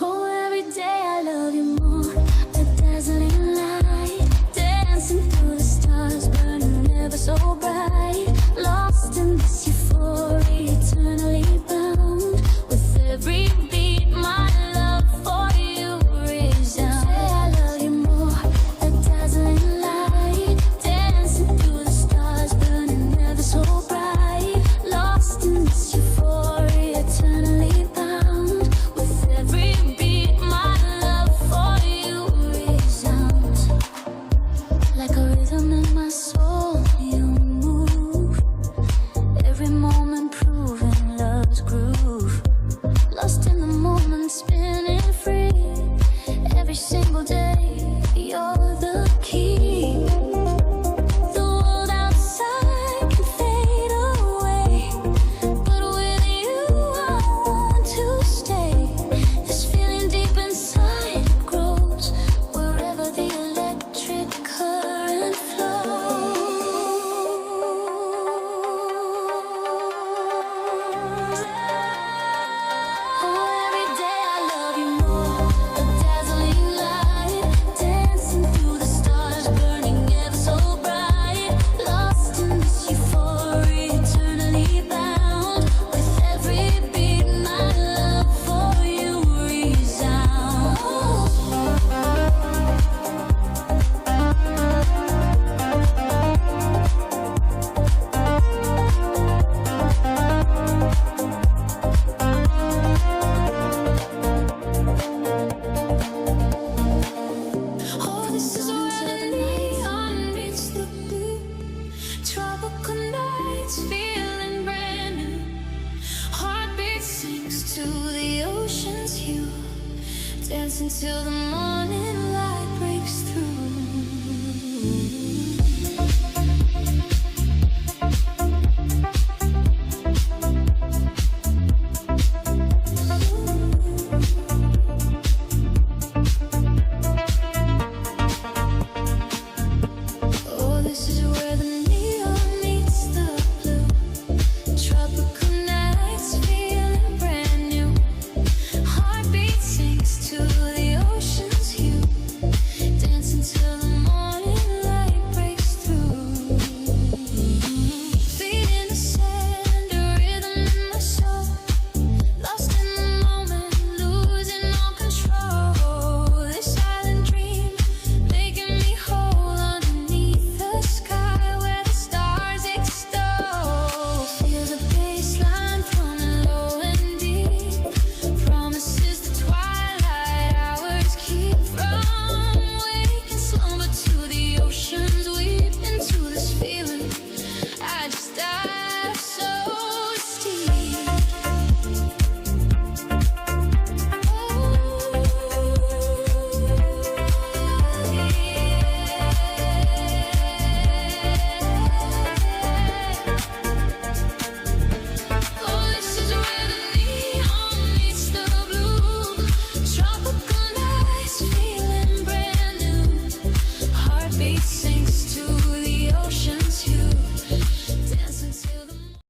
Oh, every day I love you more. A dazzling light, dancing through the stars, burning ever so bright. Lost in this euphoria, eternally bound. With every beat, my love for you resounds. I love you more. A dazzling light, dancing through the stars, burning ever so bright. Lost in this euphoria, eternally bound. With every beat, my love for you resounds. Like a rhythm in my soul, you move. Every moment proving love's groove. Lost in the moment, spinning free. Every single day, you're the key. The world outside can fade away, but with you I want to stay. This feeling deep inside grows wherever the electric current flows. Oh, every day I love you more. A dazzling light, dancing through the stars, burning ever so bright. Lost in this euphoria, eternally bound. With every beat, my love for you resounds. Oh, this is where the neon meets the blue. Tropical nights, feeling brand new. Heartbeat sinks to the ocean's hue. Dancing till the